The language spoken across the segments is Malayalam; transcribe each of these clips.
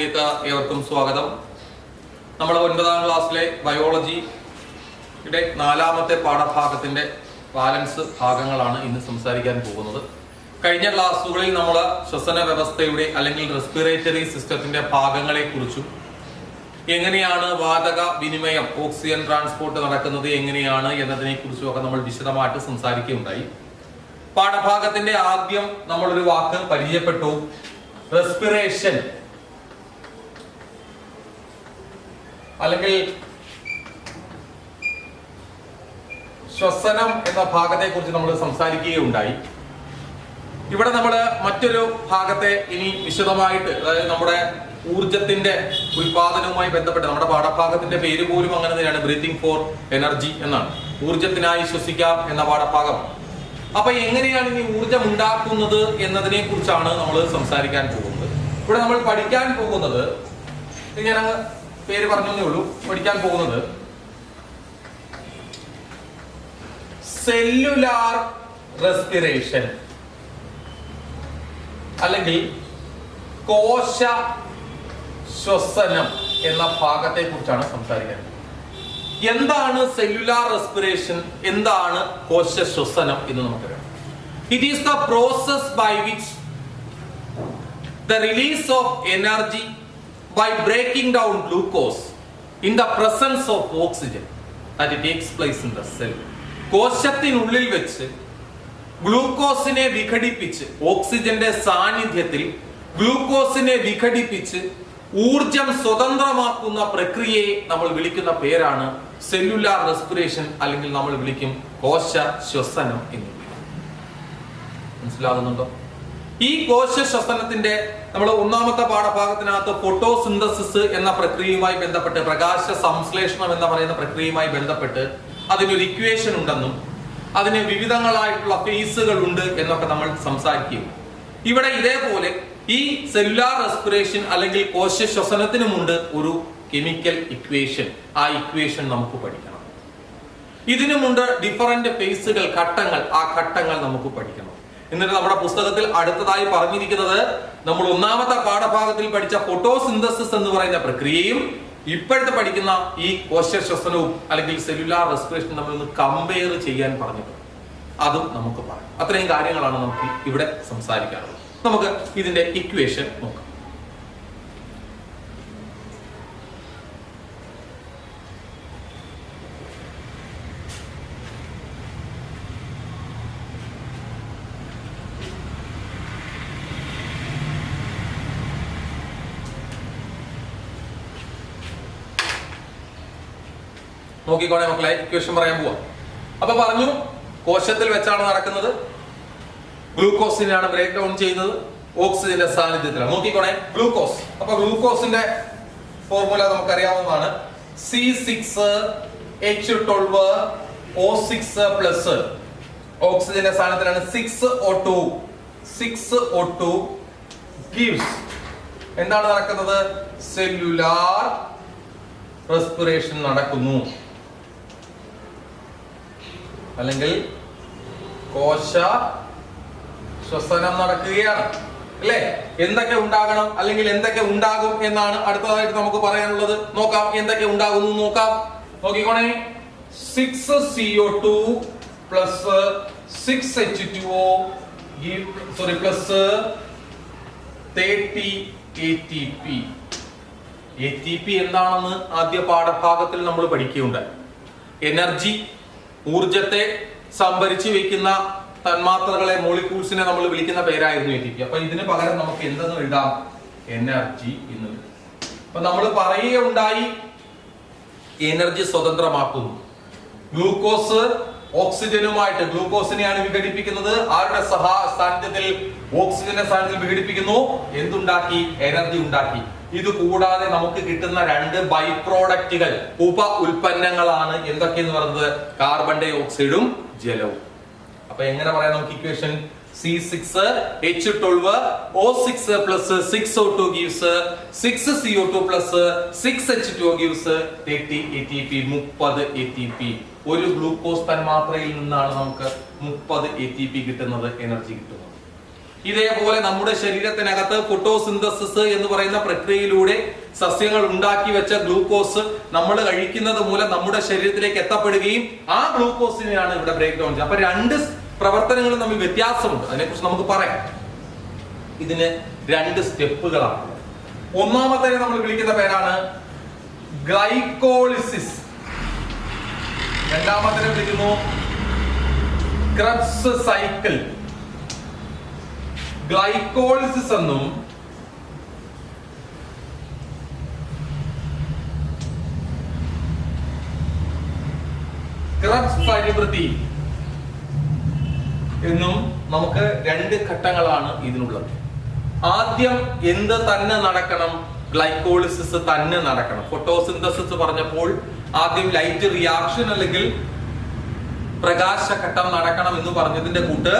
ക്ലാസ്സിലേക്ക് ഏവർക്കും സ്വാഗതം. നമ്മൾ 9ാം ക്ലാസ്സിലെ ബയോളജിയുടെ 4ാമത്തെ പാഠഭാഗത്തിന്റെ ബാലൻസ് ഭാഗങ്ങളാണ് ഇന്ന് സംസാരിക്കാൻ പോകുന്നത്. കഴിഞ്ഞ ക്ലാസ്സുകളിൽ നമ്മൾ ശ്വസന വ്യവസ്ഥയുടെ അല്ലെങ്കിൽ റെസ്പിറേറ്ററി സിസ്റ്റത്തിന്റെ ഭാഗങ്ങളെ കുറിച്ചും എങ്ങനെയാണ് വാതക വിനിമയം ഓക്സിജൻ ട്രാൻസ്പോർട്ട് നടക്കുന്നത് എങ്ങനെയാണ് എന്നതിനെ കുറിച്ചും ഒക്കെ നമ്മൾ വിശദമായിട്ട് സംസാരിക്കുകയുണ്ടായി. പാഠഭാഗത്തിന്റെ ആദ്യം നമ്മളൊരു വാക്ക് പരിചയപ്പെട്ടു, റെസ്പിറേഷൻ അല്ലെങ്കിൽ ശ്വസനം എന്ന ഭാഗത്തെ കുറിച്ച് നമ്മൾ സംസാരിക്കുകയുണ്ടായി. ഇവിടെ നമ്മൾ മറ്റൊരു ഭാഗത്തെ ഇനി വിശദമായിട്ട്, അതായത് നമ്മുടെ ഊർജത്തിന്റെ ഉൽപാദനവുമായി ബന്ധപ്പെട്ട്, നമ്മുടെ പാഠഭാഗത്തിന്റെ പേര് പോലും അങ്ങനെ തന്നെയാണ്, ബ്രീത്തിങ് ഫോർ എനർജി എന്നാണ്, ഊർജത്തിനായി ശ്വസിക്കാം എന്ന പാഠഭാഗം. അപ്പൊ എങ്ങനെയാണ് ഇനി ഊർജം ഉണ്ടാക്കുന്നത് എന്നതിനെ കുറിച്ചാണ് നമ്മൾ സംസാരിക്കാൻ പോകുന്നത്. ഇവിടെ നമ്മൾ പഠിക്കാൻ പോകുന്നത്, ഞാൻ പേര് പറഞ്ഞേ ഉള്ളൂ, പഠിക്കാൻ പോകുന്നത് സെല്ലുലാർ റെസ്പിറേഷൻ അല്ലെങ്കിൽ കോശ ശ്വസനം എന്ന ഭാഗത്തെ കുറിച്ചാണ് സംസാരിക്കാൻ. എന്താണ് സെല്ലുലാർ റെസ്പിറേഷൻ, എന്താണ് കോശ ശ്വസനം എന്ന് നമുക്കറിയാം. It is the process by which the release of energy by breaking down glucose in the presence of oxygen that takes place in the cell. കോശത്തിനുള്ളിൽ വെച്ച് ഗ്ലൂക്കോസിനെ വിഘടിപ്പിച്ച്, ഓക്സിജന്റെ സാന്നിധ്യത്തിൽ ഗ്ലൂക്കോസിനെ വിഘടിപ്പിച്ച് ഊർജം സ്വതന്ത്രമാക്കുന്ന പ്രക്രിയയെ നമ്മൾ വിളിക്കുന്ന പേരാണ് സെല്ലുലാർ റെസ്പിറേഷൻ, അല്ലെങ്കിൽ നമ്മൾ വിളിക്കും കോശ ശ്വസനം എന്ന് വിളിക്കും. മനസ്സിലാകുന്നുണ്ടോ? ഈ കോശ ശ്വസനത്തിന്റെ നമ്മൾ 1ാമത്തെ പാഠഭാഗത്തിനകത്ത് ഫോട്ടോസിന്തസിസ് എന്ന പ്രക്രിയയുമായി ബന്ധപ്പെട്ട്, പ്രകാശ സംശ്ലേഷണം എന്ന് പറയുന്ന പ്രക്രിയയുമായി ബന്ധപ്പെട്ട് അതിനൊരു ഇക്വേഷൻ ഉണ്ടെന്നും അതിന് വിവിധങ്ങളായിട്ടുള്ള ഫേസുകൾ ഉണ്ട് എന്നൊക്കെ നമ്മൾ സംസാരിക്കും. ഇവിടെ ഇതേപോലെ ഈ സെല്ലുലാർ റെസ്പിറേഷൻ അല്ലെങ്കിൽ കോശ ശ്വസനത്തിനുമുണ്ട് ഒരു കെമിക്കൽ ഇക്വേഷൻ. ആ ഇക്വേഷൻ നമുക്ക് പഠിക്കണം. ഇതിനുമുണ്ട് ഡിഫറന്റ് ഫേസുകൾ, ഘട്ടങ്ങൾ. ആ ഘട്ടങ്ങൾ നമുക്ക് പഠിക്കണം. എന്നിട്ട് നമ്മുടെ പുസ്തകത്തിൽ അടുത്തതായി പറഞ്ഞിരിക്കുന്നത്, നമ്മൾ 1ാമത്തെ പാഠഭാഗത്തിൽ പഠിച്ച ഫോട്ടോസിന്തസിസ് എന്ന് പറയുന്ന പ്രക്രിയയും ഇപ്പോഴത്തെ പഠിക്കുന്ന ഈ കോശ ശ്വസനവും അല്ലെങ്കിൽ സെല്ലുലാർ റെസ്പിറേഷൻ തമ്മിൽ ഒന്ന് കമ്പയർ ചെയ്യാൻ പറഞ്ഞിട്ടുണ്ട്. അതും നമുക്ക് പറയാം. അത്രയും കാര്യങ്ങളാണ് നമുക്ക് ഇവിടെ സംസാരിക്കാനുള്ളത്. നമുക്ക് ഇതിന്റെ ഇക്വേഷൻ നോക്കാം. നോക്കിക്കോണേ മക്കളെ, ഇക്വേഷൻ പറയാൻ പോവാം. അപ്പൊ പറഞ്ഞു, കോശത്തിൽ വെച്ചാണ് നടക്കുന്നത്, ഗ്ലൂക്കോസിനെയാണ് ബ്രേക്ക് ഡൗൺ ചെയ്യുന്നത്, ഓക്സിജന്റെ സാന്നിധ്യത്തിലാണ്. നോക്കിക്കോണേ, ഗ്ലൂക്കോസ്. അപ്പൊ ഗ്ലൂക്കോസിന്റെ ഫോർമുല നമുക്കറിയാവുന്നതാണ്, C6H12O6+. ഓക്സിജന്റെ സാന്നിധ്യത്തിലാണ് 6O2 gives എന്താണ് നടക്കുന്നത്? സെല്ലുലാർ റെസ്പിറേഷൻ നടക്കുന്നു, അല്ലെങ്കിൽ കോശ ശ്വസനം നടക്കുകയാണ്. അല്ലേ? എന്തൊക്കെ ഉണ്ടാകണം അല്ലെങ്കിൽ എന്തൊക്കെ ഉണ്ടാകും എന്നാണ് അടുത്തതായിട്ട് നമുക്ക് പറയാനുള്ളത്. നോക്കാം, എന്തൊക്കെ ഉണ്ടാകുന്നു നോക്കാം. നോക്കിക്കോണേ, 6CO2 plus 6H2O plus 30 ATP. ATP എന്താണെന്ന് ആദ്യ പാഠഭാഗത്തിൽ നമ്മൾ പഠിക്കുകയുണ്ടായി. എനർജി, ഊർജത്തെ സംഭരിച്ചു വെക്കുന്ന തന്മാത്രകളെ, മോളിക്യൂൾസിനെ നമ്മൾ വിളിക്കുന്ന പേരായിരുന്നു ATP. അപ്പൊ ഇതിന് പകരം നമുക്ക് എന്തെന്ന് എഴുതാം? എനർജി എന്ന്. അപ്പൊ നമ്മൾ പറയുകയുണ്ടായി, എനർജി സ്വതന്ത്രമാക്കുന്നു. ഗ്ലൂക്കോസ് ഓക്സിജനുമായിട്ട്, ഗ്ലൂക്കോസിനെയാണ് വിഘടിപ്പിക്കുന്നത്. ആരുടെ സാന്നിധ്യത്തിൽ? ഓക്സിജന്റെ സാന്നിധ്യത്തിൽ വിഘടിപ്പിക്കുന്നു. എന്തുണ്ടാക്കി? എനർജി ഉണ്ടാക്കി. ഇത് കൂടാതെ നമുക്ക് കിട്ടുന്ന 2 ബൈ പ്രോഡക്റ്റുകൾ, ഉപ ഉൽപ്പന്നങ്ങളാണ് എന്തൊക്കെയെന്ന് പറയുന്നത്? കാർബൺ ഡൈ ഓക്സൈഡും ജലവും. അപ്പൊ എങ്ങനെ പറയാം നമുക്ക് equation? C6H12O6 plus 6O2 gives 6CO2 plus 6H2O gives 30 ATP, 30 ATP. ഒരു ഗ്ലൂക്കോസ് തന്മാത്രയിൽ നിന്നാണ് നമുക്ക് 30 ATP കിട്ടുന്നത്, എനർജി കിട്ടുന്നത്. ഇതേപോലെ നമ്മുടെ ശരീരത്തിനകത്ത് ഫോട്ടോസിന്തസിസ് എന്ന് പറയുന്ന പ്രക്രിയയിലൂടെ സസ്യങ്ങൾ ഉണ്ടാക്കി വെച്ച ഗ്ലൂക്കോസ് നമ്മൾ കഴിക്കുന്നത് മൂലം നമ്മുടെ ശരീരത്തിലേക്ക് എത്തപ്പെടുകയും ആ ഗ്ലൂക്കോസിനെയാണ് ഇവിടെ ബ്രേക്ക് ഡൗൺ ചെയ്യുന്നത്. അപ്പൊ രണ്ട് പ്രവർത്തനങ്ങളും തമ്മിൽ വ്യത്യാസമുണ്ട്. അതിനെക്കുറിച്ച് നമുക്ക് പറയാം. ഇതിന് രണ്ട് സ്റ്റെപ്പുകളാണ്. ഒന്നാമത്തെ നമ്മൾ വിളിക്കുന്ന പേരാണ് ഗ്ലൈക്കോളിസിസ്, രണ്ടാമത്തെ വിളിക്കുന്നു ക്രെബ്സ് സൈക്കിൾ. ഗ്ലൈക്കോളിസിസ് എന്നും ക്രെബ്സ് പരിവൃത്തി എന്നും നമുക്ക് രണ്ട് ഘട്ടങ്ങളാണ് ഇതിനുള്ളത്. ആദ്യം എന്ത് തന്നെ നടക്കണം? ഗ്ലൈക്കോളിസിസ് തന്നെ നടക്കണം. ഫോട്ടോസിന്തസിസ് പറഞ്ഞപ്പോൾ ആദ്യം ലൈറ്റ് റിയാക്ഷൻ അല്ലെങ്കിൽ പ്രകാശഘട്ടം നടക്കണം എന്ന് പറഞ്ഞതിന്റെ കൂട്ട്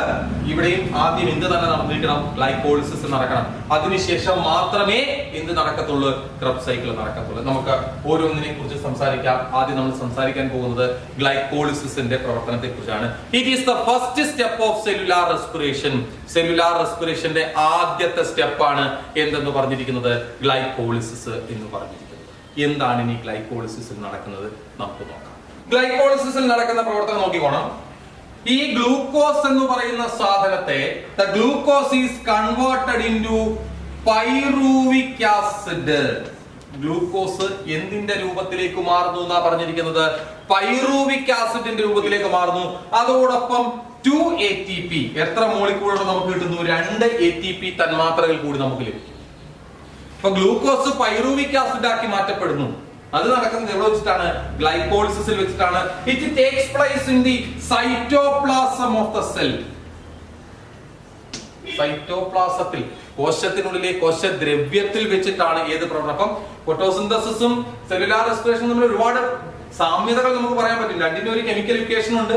ഇവിടെയും ആദ്യം എന്ത് തന്നെ നടന്നിരിക്കണം? ഗ്ലൈക്കോളിസിസ് നടക്കണം. അതിനുശേഷം മാത്രമേ എന്ത് നടക്കത്തുള്ളൂ? Krebs cycle നടക്കത്തുള്ളൂ. നമുക്ക് ഓരോന്നിനെ കുറിച്ച് സംസാരിക്കാം. ആദ്യം നമ്മൾ സംസാരിക്കാൻ പോകുന്നത് ഗ്ലൈക്കോളിസിന്റെ പ്രവർത്തനത്തെ കുറിച്ചാണ്. It is the first step of cellular respiration. Cellular റെസ്പിറേഷന്റെ ആദ്യത്തെ സ്റ്റെപ്പാണ് എന്തെന്ന് പറഞ്ഞിരിക്കുന്നത്? ഗ്ലൈക്കോളിസിസ് എന്ന് പറഞ്ഞിരിക്കുന്നത്. എന്താണ് ഇനി ഗ്ലൈക്കോളിസിസിൽ നടക്കുന്നത് നമുക്ക് നോക്കാം. ഗ്ലൈക്കോളിസിസിൽ നടക്കുന്ന പ്രവർത്തനം നോക്കിക്കോണം. ഈ ഗ്ലൂക്കോസ് എന്ന് പറയുന്ന സാധനത്തെ the glucose is converted into pyruvic acid. Glucose എന്തിന്റെ രൂപത്തിലേക്ക് മാറുന്നു എന്നാ പറഞ്ഞിരിക്കുന്നത്? പൈറൂവിക് ആസിഡിന്റെ രൂപത്തിലേക്ക് മാറുന്നു. അതോടൊപ്പം 2 ATP, എത്ര മോളിക്യൂളുകൾ നമുക്ക് കിട്ടുന്നു? 2 ATP തന്മാത്രകൾ കൂടി നമുക്ക് ലഭിക്കും. അപ്പൊ ഗ്ലൂക്കോസ് പൈറൂവിക് ആസിഡ് ആക്കി മാറ്റപ്പെടുന്നു. അത് നടക്കുന്നത് എവിടെ വെച്ചിട്ടാണ്? ഗ്ലൈക്കോളിസിസിൽ വെച്ചിട്ടാണ്. It takes place in the cytoplasm of the cell. സൈറ്റോപ്ലാസത്തിൽ, കോശത്തിനുള്ളിലെ കോശദ്രവ്യത്തിൽ വെച്ചിട്ടാണ് ഏത് പ്രവർത്തനം. അപ്പം ഫോട്ടോസിന്തസിസും സെല്ലുലാർ റെസ്പിറേഷനും തമ്മിൽ ഒരുപാട് സാമ്യതകൾ നമുക്ക് പറയാൻ പറ്റും. രണ്ടിനും ഒരു കെമിക്കൽ ഇക്വേഷൻ ഉണ്ട്.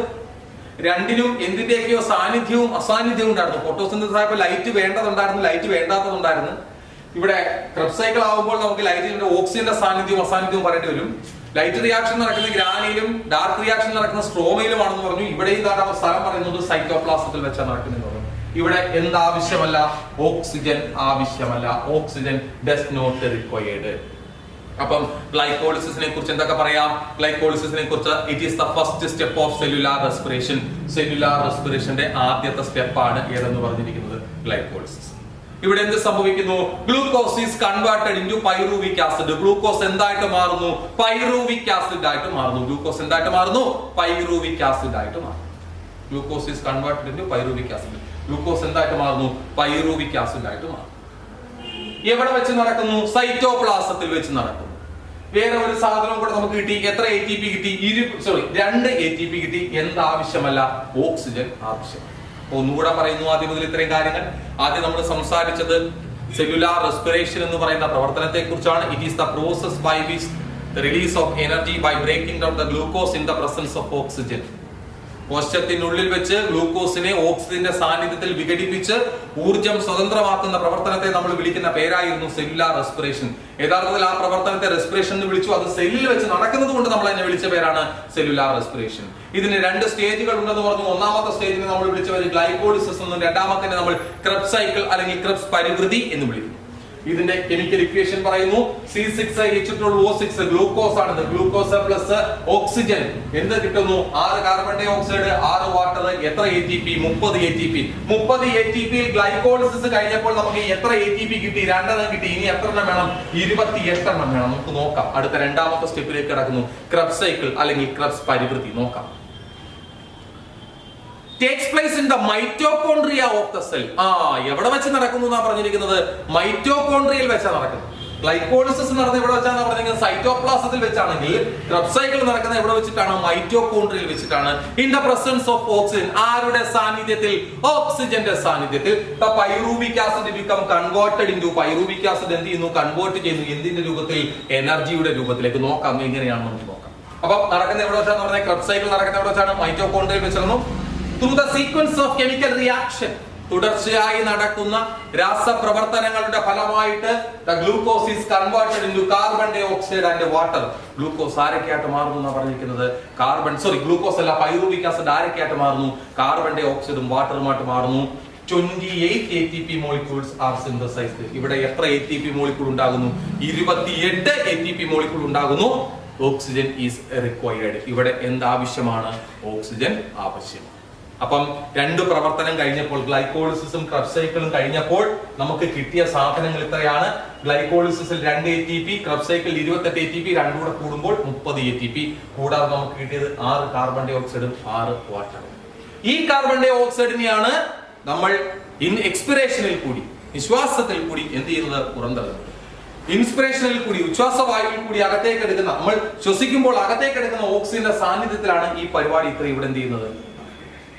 രണ്ടിനും എന്തിന്റെയൊക്കെയോ സാന്നിധ്യവും അസാന്നിധ്യവും ഉണ്ടായിരുന്നു. ഫോട്ടോസിന്തസിസ് ആയപ്പോൾ ലൈറ്റ് വേണ്ടതുണ്ടായിരുന്നു, ലൈറ്റ് വേണ്ടാത്തതുണ്ടായിരുന്നു. ഇവിടെ ക്രെബ്സ് സൈക്കിൾ ആവുമ്പോൾ നമുക്ക് ലൈറ്റിന്റെ ഓക്സിജന്റെ സാന്നിധ്യവും അസാന്നിധ്യവും പറയേണ്ടി വരും. ലൈറ്റ് റിയാക്ഷൻ നടക്കുന്ന ഗ്രാനിയിലും ഡാർക്ക് റിയാക്ഷൻ നടക്കുന്ന സ്ട്രോമയിലുമാണെന്ന് പറഞ്ഞു. ഇവിടെ ഇതാണ് സ്ഥലം പറയുന്നത് സൈറ്റോപ്ലാസത്തിൽ വെച്ചാണ് നടക്കുന്നത്. ഇവിടെ എന്താവശ്യമല്ല? ഓക്സിജൻ ആവശ്യമല്ല. Oxygen does not required. അപ്പം ഗ്ലൈക്കോളിസിസിനെ കുറിച്ച് എന്തൊക്കെ പറയാം? ഗ്ലൈക്കോളിസിസിനെ കുറിച്ച് it is the first step of cellular respiration. Cellular റെസ്പിറേഷന്റെ ആദ്യത്തെ സ്റ്റെപ്പാണ് ഏതെന്ന് പറഞ്ഞിരിക്കുന്നത്? ഗ്ലൈക്കോളിസിസ്. ഇവിടെ എന്ത് സംഭവിക്കുന്നു? Glucose is converted into pyruvic acid. Glucose എന്തായിട്ട് മാറുന്നു? പൈറൂവിക് ആസിഡ് ആയിട്ട് മാറുന്നു. ഗ്ലൂക്കോസ് എന്തായിട്ട് മാറുന്നു? പൈറൂവിക് ആസിഡ് ആയിട്ട് മാറുന്നു. Glucose is converted into pyruvic acid. Glucose എന്തായിട്ട് മാറുന്നു? പൈറൂവിക് ആസിഡ് ആയിട്ട് മാറുന്നു. എവിടെ വെച്ച് നടക്കുന്നു? സൈറ്റോപ്ലാസത്തിൽ വെച്ച് നടക്കുന്നു. വേറെ ഒരു സാധനം കൂടെ നമുക്ക് കിട്ടി. എത്ര ATP കിട്ടി? 2 ATP കിട്ടി. എന്താവശ്യമല്ല? ഓക്സിജൻ ആവശ്യമാണ്. ഒന്നുകൂടെ പറയുന്നു ആദ്യം മുതൽ ഇത്രയും കാര്യങ്ങൾ. ആദ്യം നമ്മൾ സംസാരിച്ചത് സെല്ലുലാർ റെസ്പിറേഷൻ എന്ന് പറയുന്ന പ്രവർത്തനത്തെ കുറിച്ചാണ്. It is the process by which the release of energy by breaking down the glucose in the presence of oxygen. കോശത്തിനുള്ളിൽ വെച്ച് ഗ്ലൂക്കോസിനെ ഓക്സിജന്റെ സാന്നിധ്യത്തിൽ വിഘടിപ്പിച്ച് ഊർജം സ്വതന്ത്രമാക്കുന്ന പ്രവർത്തനത്തെ നമ്മൾ വിളിക്കുന്ന പേരായിരുന്നു സെല്ലുലാർ റെസ്പിറേഷൻ. യഥാർത്ഥത്തിൽ ആ പ്രവർത്തനത്തെ റെസ്പിറേഷൻ എന്ന് വിളിച്ചു. അത് സെല്ലിൽ വെച്ച് നടക്കുന്നത് കൊണ്ട് നമ്മൾ അതിനെ വിളിച്ച പേരാണ് സെല്ലുലാർ റെസ്പിറേഷൻ. ഇതിന് 2 സ്റ്റേജുകൾ ഉണ്ടെന്ന് പറഞ്ഞു. ഒന്നാമത്തെ സ്റ്റേജിനെ നമ്മൾ വിളിച്ച പേര് ഗ്ലൈക്കോളിസിസ് എന്നും രണ്ടാമത്തെ നമ്മൾ ക്രെബ്സ് സൈക്കിൾ അല്ലെങ്കിൽ ക്രെബ്സ് പരിവൃത്തി എന്ന് വിളിക്കുന്നു. ഇതിന്റെ കെമിക്കൽ ഇക്വേഷൻ പറയുന്നു C6H12O6 ഗ്ലൂക്കോസ് ആണ്. ഗ്ലൂക്കോസ് പ്ലസ് ഓക്സിജൻ എന്ത് കിട്ടുന്നു? 6 കാർബൺ ഡൈ ഓക്സൈഡ്, 6 വാട്ടർ. എത്ര ATP? 30 ATP. 30 ATP ഗ്ലൈക്കോളിസിസ് കഴിഞ്ഞപ്പോൾ നമുക്ക് എത്ര ATP കിട്ടി? 2 കിട്ടി. ഇനി എത്ര എണ്ണം വേണം? 28 എണ്ണം വേണം. നമുക്ക് നോക്കാം. അടുത്ത രണ്ടാമത്തെ സ്റ്റെപ്പിലേക്ക് കടക്കുന്നു. ക്രെബ്സ് സൈക്കിൾ അല്ലെങ്കിൽ ക്രെബ്സ് പരിവൃത്തി നോക്കാം. takes place in the mitochondria of the cell. എവിടെ വെച്ച് നടക്കുന്നു എന്നാ പറഞ്ഞിരിക്കുന്നത്? മൈറ്റോകോൺട്രിയയിൽ വെച്ചാണ് നടക്കുന്നത്. ഗ്ലൈക്കോളിസിസ് നടന്നത് എവിടെ വെച്ചാണ് പറഞ്ഞിരിക്കുന്നത്? സൈറ്റോപ്ലാസത്തിൽ വെച്ചാണെങ്കിൽ ക്രെബ്സ് സൈക്കിൾ നടക്കുന്നത് എവിടെ വെച്ചിട്ടാണ്? മൈറ്റോകോൺട്രിയയിൽ വെച്ചിട്ടാണ്. In the presence of oxygen. ആരുടെ സാന്നിധ്യത്തിൽ? ഓക്സിജന്റെ സാന്നിധ്യത്തിൽ. the pyruvic acid become converted into pyruvic acid എന്ത് ചെയ്യുന്നു? കൺവേർട്ട് ചെയ്യുന്നു. എന്തിന്റെ രൂപത്തിൽ? എനർജിയുടെ രൂപത്തിലേക്ക്. നോക്കാം എങ്ങനെയാണെന്ന് നമുക്ക് നോക്കാം. അപ്പൊ നടക്കുന്ന എവിടെ വെച്ചാന്ന് പറഞ്ഞാൽ ക്രെബ്സ് സൈക്കിൾ നടക്കുന്ന എവിടെ വെച്ചാണ്? മൈറ്റോകോൺട്രിയയിൽ വെച്ചിരുന്നു. Through the sequence of chemical reaction, തുടർച്ചയായി നടക്കുന്ന രാസപ്രവർത്തനങ്ങളുടെ ഫലമായിട്ട് the glucose is converted into carbon dioxide and water. Glucose ആരൊക്കെയായിട്ട് മാറുന്നു എന്നാണ് പറഞ്ഞിരിക്കുന്നത്? ഗ്ലൂക്കോസ് അല്ല, പൈറൂവിക് ആസിഡ് ആരൊക്കെയായിട്ട് മാറുന്നു? കാർബൺ ഡൈ ഓക്സൈഡും വാട്ടറുമായിട്ട് മാറുന്നു. 28 ATP molecules are synthesized. ഇവിടെ എത്ര ATP molecule ഉണ്ടാകുന്നു? 28 ATP molecule ഉണ്ടാകുന്നു. Oxygen is required. ഇവിടെ എന്താവശ്യമാണ്? ഓക്സിജൻ ആവശ്യമാണ്. അപ്പം രണ്ട് പ്രവർത്തനം കഴിഞ്ഞപ്പോൾ, ഗ്ലൈക്കോളിസിസും ക്രബ് സൈക്കിളും കഴിഞ്ഞപ്പോൾ നമുക്ക് കിട്ടിയ സാധനങ്ങൾ ഇത്രയാണ്. ഗ്ലൈക്കോളിസിസിൽ 2 ATP, ക്രബ് സൈക്കിൾ 28 ATP, രണ്ടും കൂടെ കൂടുമ്പോൾ 30 ATP. കൂടാതെ നമുക്ക് കിട്ടിയത് 6 കാർബൺ ഡൈ ഓക്സൈഡും 6 വാട്ടറും. ഈ കാർബൺ ഡൈ ഓക്സൈഡിനെയാണ് നമ്മൾ എക്സ്പിറേഷനിൽ കൂടി, നിശ്വാസത്തിൽ കൂടി എന്ത് ചെയ്യുന്നത്? പുറന്തള്ളുന്നത്. ഇൻസ്പിറേഷനിൽ കൂടി, ഉച്ഛ്വാസവായുവിൽ കൂടി അകത്തേക്ക് എടുക്കുന്ന, നമ്മൾ ശ്വസിക്കുമ്പോൾ അകത്തേക്ക് എടുക്കുന്ന ഓക്സിജന്റെ സാന്നിധ്യത്തിലാണ് ഈ പരിപാടി ഇത്ര ഇവിടെ എന്ത് ചെയ്യുന്നത്.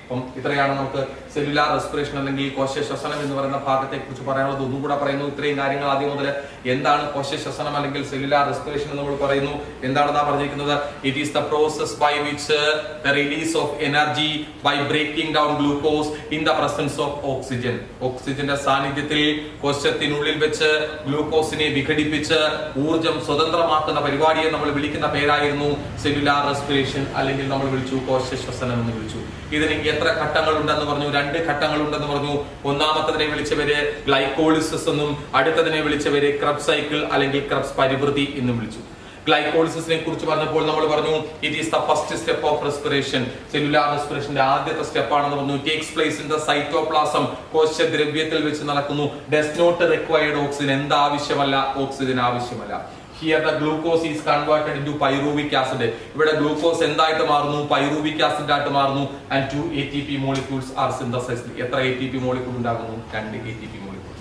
അപ്പം ഇത്രയാണ് നമുക്ക് സെല്ലുലാർ റെസ്പിറേഷൻ അല്ലെങ്കിൽ കോശശ്വസനം എന്ന് പറയുന്ന ഭാഗത്തെ കുറിച്ച് പറയാനുള്ളത്. ഒന്നും കൂടെ പറയുന്നു. ഇത്രയും കാര്യങ്ങൾ ആദ്യം മുതൽ എന്താണ് കോശശ്വസനം അല്ലെങ്കിൽ സെല്ലുലാർ റെസ്പിറേഷൻ എന്ന് നമ്മൾ പറയുന്നു. എന്താണെന്നാ പറഞ്ഞിരിക്കുന്നത്? It is the process by which the release of energy by breaking down glucose in the presence of oxygen. ഓക്സിജന്റെ സാന്നിധ്യത്തിൽ കോശത്തിനുള്ളിൽ വെച്ച് ഗ്ലൂക്കോസിനെ വിഘടിപ്പിച്ച് ഊർജം സ്വതന്ത്രമാക്കുന്ന പരിപാടിയെ നമ്മൾ വിളിക്കുന്ന പേരായിരുന്നു സെല്ലുലാർ റെസ്പിറേഷൻ, അല്ലെങ്കിൽ നമ്മൾ വിളിച്ചു കോശശ്വസനം എന്ന് വിളിച്ചു. ഇതിന് എത്ര ഘട്ടങ്ങൾ ഉണ്ടെന്ന് പറഞ്ഞു? 2 ഘട്ടങ്ങൾ ഉണ്ടെന്ന് പറഞ്ഞു. ഒന്നാമത്തതിനെ വിളിച്ചവര് ഗ്ലൈക്കോളിസിസ് എന്നും അടുത്തതിനെ വിളിച്ചവര് ക്രബ് സൈക്കിൾ അല്ലെങ്കിൽ ക്രബ്സ് പരിവൃത്തി എന്നും വിളിച്ചു. ഗ്ലൈക്കോളിസിസിനെ കുറിച്ച് പറഞ്ഞപ്പോൾ നമ്മൾ പറഞ്ഞു it is the first step of respiration. Cellular റെസ്പിറേഷന്റെ ആദ്യത്തെ സ്റ്റെപ്പ് ആണെന്ന് പറഞ്ഞു. Takes place in the cytoplasm. കോശദ്രവ്യത്തിൽ വെച്ച് നടക്കുന്നു. Does not required oxygen. എന്താവശ്യമല്ല? ഓക്സിജൻ ആവശ്യമല്ല. Here the glucose is converted into pyruvic acid. ഇവിടെ ഗ്ലൂക്കോസ് എന്തായിട്ട് മാറുന്നു? പൈറുവിക് ആസിഡ് ആയിട്ട് മാറുന്നു. And 2 ATP molecules are synthesized. എത്ര ATP molecule ഉണ്ടാകുന്നു? 2 ATP molecule.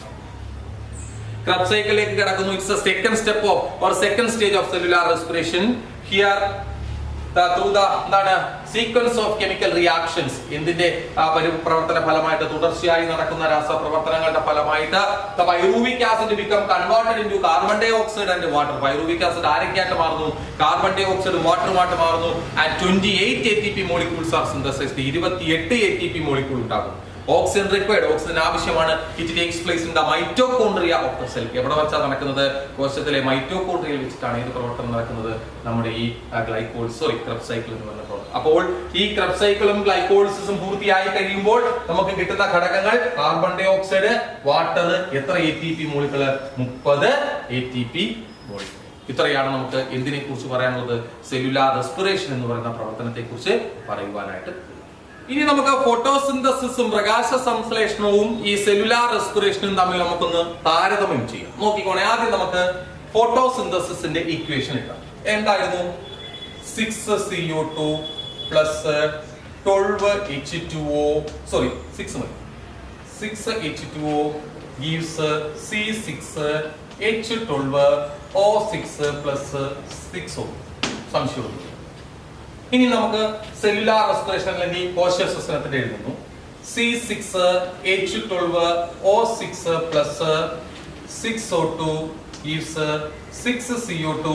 ക്രബ് സൈക്കിളിലേക്ക് കടക്കുന്നു. It's the second step of or second stage of cellular respiration. Here through the എന്താണ് സീക്വൻസ് ഓഫ് കെമിക്കൽ റിയാക്ഷൻസ്, എന്തിന്റെ പ്രവർത്തന ഫലമായിട്ട് തുടർച്ചയായി നടക്കുന്ന രാസപ്രവർത്തനങ്ങളുടെ ഫലമായിട്ട് the pyruvic acid become converted into carbon dioxide and water. pyruvic acid ആരൊക്കെയായിട്ട് മാറുന്നു? കാർബൺ ഡൈ ഓക്സൈഡും വാട്ടറുമായിട്ട് മാറുന്നു. And 28 ATP molecules are synthesized. 28 ATP molecule ഉണ്ടാകും. Oxygen required. ഓക്സിജൻ ആവശ്യമാണ്. It takes place in the mitochondria of the cell. എവിടെ വെച്ചാൽ നടക്കുന്നത്? കോശത്തിലെ മൈറ്റോകോൺട്രിയയിൽ വെച്ചിട്ടാണ് ഇത് പ്രവർത്തനം നടക്കുന്നത്. നമ്മുടെ ഈ ക്രബ് സൈക്കിൾ എന്ന് പറഞ്ഞ പ്രവർത്തനം. അപ്പോൾ ഈ ക്രബ് സൈക്കിളും ഗ്ലൈക്കോളിസിസും പൂർത്തിയായി കഴിയുമ്പോൾ നമുക്ക് കിട്ടുന്ന ഘടകങ്ങൾ കാർബൺ ഡൈ ഓക്സൈഡ്, വാട്ടർ, എത്ര ATP മോളിക്യൂൾ? 30 ATP molecule. ഇത്രയാണ് നമുക്ക് എന്തിനെ കുറിച്ച് പറയാനുള്ളത്? സെല്ലുലാർ റെസ്പിറേഷൻ എന്ന് പറയുന്ന പ്രവർത്തനത്തെ കുറിച്ച് പറയുവാനായിട്ട്. ഇനി നമുക്ക് ഫോട്ടോസിന്തസിസും പ്രകാശ സംശ്ലേഷണവും ഈ സെല്ലുലാർ റെസ്പിറേഷനും തമ്മിൽ നമുക്കൊന്ന് താരതമ്യം ചെയ്യാം. നോക്കിക്കോണേ, ആദ്യം നമുക്ക് ഫോട്ടോസിന്തസിന്റെ ഈക്വേഷൻ ഇടാം. എന്തായിരുന്നു? 6CO2 plus 12H2O 6H2O gives C6H12O6 plus 6O. സംശയം. ഇനി നമുക്ക് സെല്ലുലാർ റെസ്പിറേഷൻ അല്ലെങ്കിൽ കോശശ്വസനത്തിന്റെ എഴുതുന്നു. C6H12O6 plus 6O2 gives 6CO2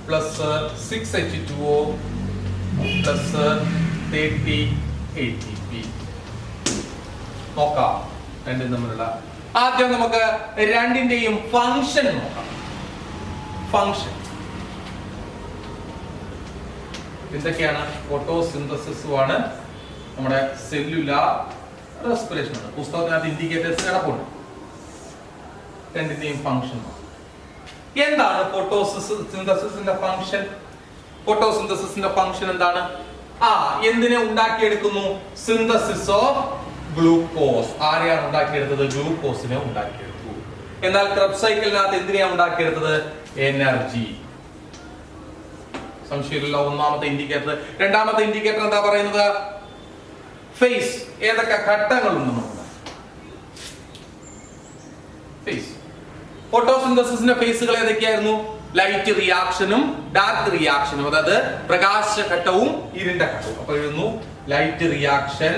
plus 6H2O plus 30 ATP. നോക്കാം രണ്ടും തമ്മിലുള്ള. ആദ്യം നമുക്ക് രണ്ടിന്റെയും ഫംഗ്ഷൻ നോക്കാം. ഫംഗ്ഷൻ എന്തൊക്കെയാണ്? ഫോട്ടോസിന്തസിസുമാണ്, നമ്മുടെ സെല്ലുലാർ റെസ്പിറേഷൻ ആണ്. പുസ്തകത്തിനകത്ത് ഇൻഡിക്കേറ്റേഴ്സ് കിടപ്പുണ്ട്. രണ്ടിന്റെയും ഫംഗ്ഷൻ എന്താണ്? ഫോട്ടോസിന്തസിസിന്റെ ഫംഗ്ഷൻ. ഫോട്ടോസിന്തസിസിന്റെ ഫംഗ്ഷൻ എന്താണ്? എന്തിനെ ഉണ്ടാക്കിയെടുക്കുന്നു? Synthesis of glucose. ആരെയാണ് ഉണ്ടാക്കിയെടുത്തത്? ഗ്ലൂക്കോസിനെ ഉണ്ടാക്കിയെടുത്തു. എന്നാൽ ക്രബ് സൈക്കിളിനകത്ത് എന്തിനെയാണ് ഉണ്ടാക്കിയെടുത്തത്? എനർജി. സംശയമില്ല. ഒന്നാമത്തെ ഇൻഡിക്കേറ്റർ. രണ്ടാമത്തെ ഇൻഡിക്കേറ്റർ എന്താ പറയുന്നത്? ഫേസ്. ഏതൊക്കെ ഘട്ടങ്ങളുണ്ടെന്ന് ഫേസ്. ഫോട്ടോസിന്തസിസിന്റെ ഫേസുകൾ ഏതൊക്കെയായിരുന്നു? ലൈറ്റ് റിയാക്ഷനും ഡാർക്ക് റിയാക്ഷനും, അതായത് പ്രകാശഘട്ടവും ഇരുണ്ട ഘട്ടവും. അപ്പൊ എഴുതുന്നു light reaction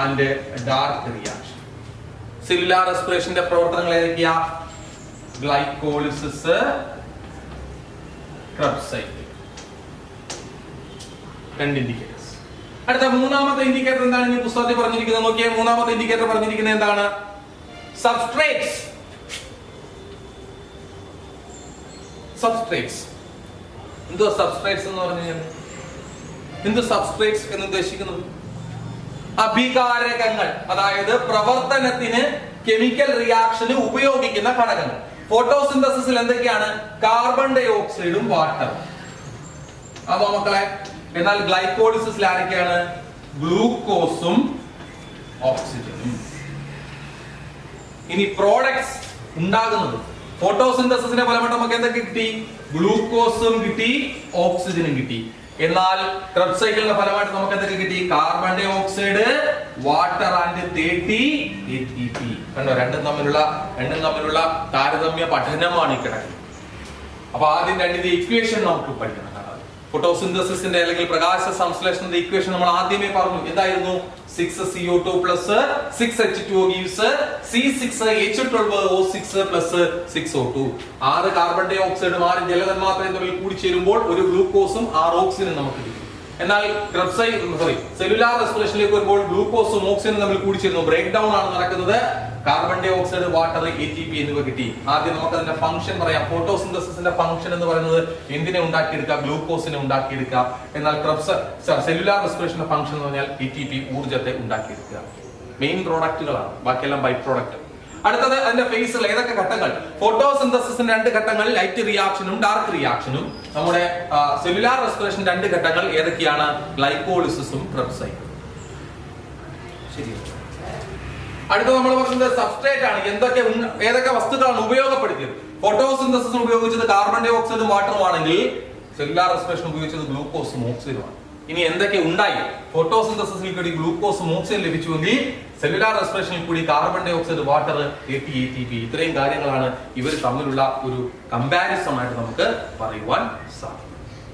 and dark reaction. Cellular റെസ്പിറേഷന്റെ പ്രവർത്തനങ്ങൾ ഏതൊക്കെയാ? Glycolysis, Krebs cycle. രണ്ട് ഇൻഡിക്കേറ്റേഴ്സ്. അടുത്ത മൂന്നാമത്തെ ഇൻഡിക്കേറ്റർ എന്താണ് ഈ പുസ്തകത്തിൽ പറഞ്ഞിരിക്കുന്നത്? നോക്കിയേ, മൂന്നാമത്തെ ഇൻഡിക്കേറ്റർ പറഞ്ഞിരിക്കുന്നത് എന്താണ്? സബ്സ്ട്രേറ്റ്സ്. സബ്സ്ട്രേറ്റ്സ് എന്തുവാ? സബ്സ്ട്രേറ്റ്സ് എന്ന് പറഞ്ഞു കഴിഞ്ഞാൽ എന്ത്? സബ്സ്ട്രേറ്റ്സ് എന്ന് ഉദ്ദേശിക്കുന്നത് അഭികാരകങ്ങൾ, അതായത് പ്രവർത്തനത്തിന് കെമിക്കൽ റിയാക്ഷന് ഉപയോഗിക്കുന്ന ഘടകങ്ങൾ. ഫോട്ടോസിന്തസിസിൽ എന്തൊക്കെയാണ്? കാർബൺ ഡൈ ഓക്സൈഡും വാട്ടറും. അതോ മക്കളെ? എന്നാൽ ഗ്ലൈക്കോളിസിസിൽ ആരൊക്കെയാണ്? ഗ്ലൂക്കോസും ഓക്സിജനും. ഇനി പ്രോഡക്ട്സ് ഉണ്ടാകുന്നത് ഫോട്ടോസിന്തസിസിന്റെ ഫലമായിട്ട് നമുക്ക് എന്തൊക്കെ കിട്ടി? ഗ്ലൂക്കോസും കിട്ടി, ഓക്സിജനും കിട്ടി. എന്നാൽ ക്രെബ്സ് സൈക്കിളിന്റെ ഫലമായിട്ട് നമുക്ക് എന്തൊക്കെ കിട്ടി? Carbon dioxide, water and 30 ATP. കണ്ടോ? രണ്ടും തമ്മിലുള്ള താരതമ്യ പഠനമാണ് ഈ കിടക്കുന്നത്. അപ്പൊ ആദ്യം രണ്ടിന്റെ ഇക്വേഷൻ നമുക്ക് പഠിക്കണം. ഫോട്ടോസിന്തസിസിന്റെ അല്ലെങ്കിൽ പ്രകാശ സംശ്ലേഷണത്തിന്റെ ഇക്വേഷൻ നമ്മൾ ആദ്യമേ പറഞ്ഞു. എന്തായിരുന്നു? 6CO2 plus 6H2O gives C6H12O6 plus 6O2. 6 carbon ഡൈ ഓക്സൈഡും 6 ജലതന്മാത്രയും തമ്മിൽ കൂടിച്ചേരുമ്പോൾ ഒരു ഗ്ലൂക്കോസും 6 ഓക്സിജനും നമുക്ക് കിട്ടും. എന്നാൽ സെല്ലുലാർ റെസ്പിറേഷനിലേക്ക് വരുമ്പോൾ ഗ്ലൂക്കോസും ഓക്സിജനും തമ്മിൽ കൂടിച്ചേരുന്നു. ബ്രേക്ക് ഡൗൺ ആണ് നടക്കുന്നത്. Carbon dioxide, water, ATP എന്നിവ കിട്ടി. ആദ്യം നമുക്ക് അതിന്റെ ഫംഗ്ഷൻ പറയാം. ഫോട്ടോസിന്തസിസിന്റെ ഫംഗ്ഷൻ എന്ന് പറയുന്നത് എന്തിനെ ഉണ്ടാക്കിയെടുക്കുക? ഗ്ലൂക്കോസിനെ ഉണ്ടാക്കിയെടുക്കുക. എന്നാൽ സെല്ലുലാർ റെസ്പിറേഷന്റെ ഫംഗ്ഷൻ എന്ന് പറഞ്ഞാൽ ATP, ഊർജ്ജത്തെ ഉണ്ടാക്കിയെടുക്കുക. മെയിൻ പ്രോഡക്റ്റുകളാണ്, ബാക്കിയെല്ലാം ബൈ പ്രോഡക്റ്റ്. അടുത്തത് അതിന്റെ ഫേസിൽ ഏതൊക്കെ ഘട്ടങ്ങൾ? ഫോട്ടോസിന്തസിസിന്റെ 2 ഘട്ടങ്ങൾ, ലൈറ്റ് റിയാക്ഷനും ഡാർക്ക് റിയാക്ഷനും. നമ്മുടെ സെല്ലുലാർ റെസ്പിറേഷൻ 2 ഘട്ടങ്ങൾ ഏതൊക്കെയാണ്? ഗ്ലൈക്കോളിസിസും ക്രെബ്സ് സൈക്കിളും. ശരിയാണ്. അടുത്ത നമ്മൾ പറയുന്നത് സബ്സ്ട്രേറ്റ് ആണ്. ഏതൊക്കെ വസ്തുക്കളാണ് ഉപയോഗപ്പെടുത്തിയത്? ഫോട്ടോസിന്തസിസിന് ഉപയോഗിച്ചത് കാർബൺ ഡൈ ഓക്സൈഡും വാട്ടറും ആണെങ്കിൽ സെല്ലുലാർ റെസ്പിറേഷൻ ഉപയോഗിച്ചത് ഗ്ലൂക്കോസും ഓക്സിജനുമാണ്. ഇനി എന്തൊക്കെ ഉണ്ടായി? ഫോട്ടോസിന്തസിസിൽ കൂടി ഗ്ലൂക്കോസും ഓക്സിജൻ ലഭിച്ചുവെങ്കിൽ സെല്ലുലാർ റെസ്പിറേഷനിൽ കൂടി carbon dioxide, water, ATP, ഇത്രയും കാര്യങ്ങളാണ് ഇവർ തമ്മിലുള്ള ഒരു കമ്പാരിസൺ ആയിട്ട് നമുക്ക് പറയുവാൻ സാധിക്കും.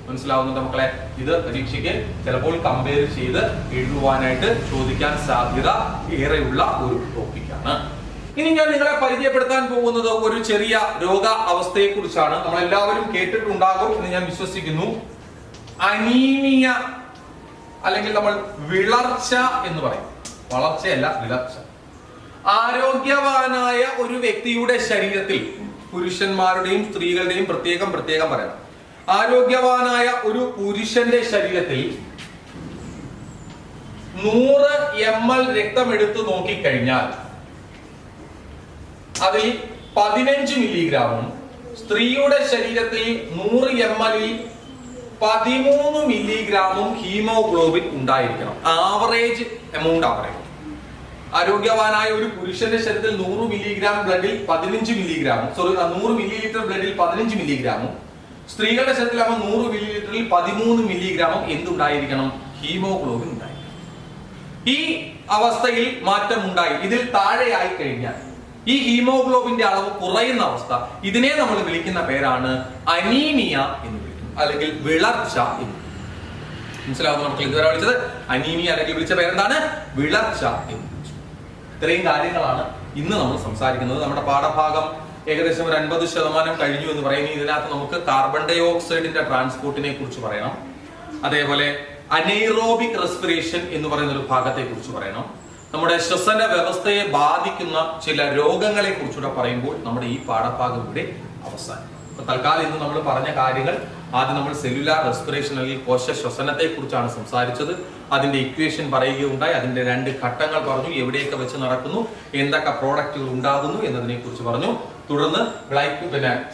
മനസ്സിലാവുന്നുണ്ട് മക്കളെ? ഇത് പരീക്ഷയ്ക്ക് ചിലപ്പോൾ കമ്പയർ ചെയ്ത് എഴുതുവാനായിട്ട് ചോദിക്കാൻ സാധ്യത ഏറെയുള്ള ഒരു ടോപ്പിക്കാണ്. ഇനി ഞാൻ നിങ്ങളെ പരിചയപ്പെടുത്താൻ പോകുന്നത് ഒരു ചെറിയ രോഗ അവസ്ഥയെ കുറിച്ചാണ്. നമ്മൾ എല്ലാവരും കേട്ടിട്ടുണ്ടാകും എന്ന് ഞാൻ വിശ്വസിക്കുന്നു. അനീമിയ, അല്ലെങ്കിൽ നമ്മൾ വിളർച്ച എന്ന് പറയും. വളർച്ചയല്ല, വിളർച്ച. ആരോഗ്യവാനായ ഒരു വ്യക്തിയുടെ ശരീരത്തിൽ, പുരുഷന്മാരുടെയും സ്ത്രീകളുടെയും പ്രത്യേകം പറയണം, ആരോഗ്യവാനായ ഒരു പുരുഷന്റെ ശരീരത്തിൽ 100 ml രക്തം എടുത്തു നോക്കിക്കഴിഞ്ഞാൽ അതിൽ 15 മില്ലിഗ്രാമും, സ്ത്രീയുടെ ശരീരത്തിൽ 100 ml 13 മില്ലിഗ്രാമും ഹീമോഗ്ലോബിൻ ഉണ്ടായിരിക്കണം. Average amount average. ആരോഗ്യവാനായ ഒരു പുരുഷന്റെ ശരീരത്തിൽ 100 മില്ലിഗ്രാം ബ്ലഡിൽ 15 മില്ലിഗ്രാമും, 100 മില്ലിലിറ്റർ ബ്ലഡിൽ 15 മില്ലിഗ്രാമും, സ്ത്രീകളുടെ ശരീരത്തിലാകുമ്പോൾ 100 മില്ലിലിറ്ററിൽ 13 മില്ലിഗ്രാമും എന്തുണ്ടായിരിക്കണം? ഹീമോഗ്ലോബിൻ ഉണ്ടായിരിക്കണം. ഈ അവസ്ഥയിൽ മാറ്റം ഉണ്ടായി. ഇതിൽ താഴെയായി കഴിഞ്ഞാൽ ഈ ഹീമോഗ്ലോബിന്റെ അളവ് കുറയുന്ന അവസ്ഥ, ഇതിനെ നമ്മൾ വിളിക്കുന്ന പേരാണ് അനീമിയ എന്ന് വിളിക്കും, അല്ലെങ്കിൽ വിളർച്ച എന്ന്. മനസ്സിലാവുന്നു? നമുക്ക് ഇതുവരെ വിളിച്ചത് അനീമിയ, അല്ലെങ്കിൽ വിളിച്ച പേരെന്താണ്? വിളർച്ച എന്ന്. ഇത്രയും കാര്യങ്ങളാണ് ഇന്ന് നമ്മൾ സംസാരിക്കുന്നത്. നമ്മുടെ പാഠഭാഗം ഏകദേശം ഒരു 50% കഴിഞ്ഞു എന്ന് പറയുന്നത്. ഇതിനകത്ത് നമുക്ക് കാർബൺ ഡൈ ഓക്സൈഡിന്റെ ട്രാൻസ്പോർട്ടിനെ കുറിച്ച് പറയണം. അതേപോലെ അനൈറോബിക് റെസ്പിറേഷൻ എന്ന് പറയുന്ന ഒരു ഭാഗത്തെ കുറിച്ച് പറയണം. നമ്മുടെ ശ്വസന വ്യവസ്ഥയെ ബാധിക്കുന്ന ചില രോഗങ്ങളെ കുറിച്ചുകൂടെ പറയുമ്പോൾ നമ്മുടെ ഈ പാഠഭാഗം ഇവിടെ അവസാനം. തൽക്കാലം ഇന്ന് നമ്മൾ പറഞ്ഞ കാര്യങ്ങൾ, ആദ്യം നമ്മൾ സെല്ലുലാർ റെസ്പിറേഷൻ അല്ലെങ്കിൽ കോശ ശ്വസനത്തെ കുറിച്ചാണ് സംസാരിച്ചത്. അതിന്റെ ഇക്വേഷൻ പറയുകയുണ്ടായി. അതിന്റെ 2 ഘട്ടങ്ങൾ പറഞ്ഞു, എവിടെയൊക്കെ വെച്ച് നടക്കുന്നു, എന്തൊക്കെ പ്രോഡക്റ്റുകൾ ഉണ്ടാകുന്നു എന്നതിനെ കുറിച്ച് പറഞ്ഞു. തുടർന്ന്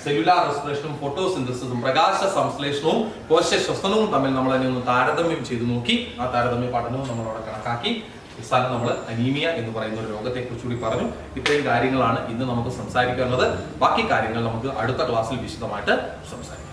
സെല്ലുലാർ റെസ്പിറേഷനും ഫോട്ടോസിന്തസിസും പ്രകാശ സംശ്ലേഷണവും കോശ ശ്വസനവും തമ്മിൽ നമ്മൾ അതിനെ ഒന്ന് താരതമ്യം ചെയ്തു നോക്കി. ആ താരതമ്യ പഠനവും നമ്മളവിടെ കണക്കാക്കി. അവസാനം നമ്മൾ അനീമിയ എന്ന് പറയുന്ന ഒരു രോഗത്തെ കുറിച്ച് കൂടി പറഞ്ഞു. ഇത്രയും കാര്യങ്ങളാണ് ഇന്ന് നമുക്ക് സംസാരിക്കാനുള്ളത്. ബാക്കി കാര്യങ്ങൾ നമുക്ക് അടുത്ത ക്ലാസ്സിൽ വിശദമായിട്ട് സംസാരിക്കാം.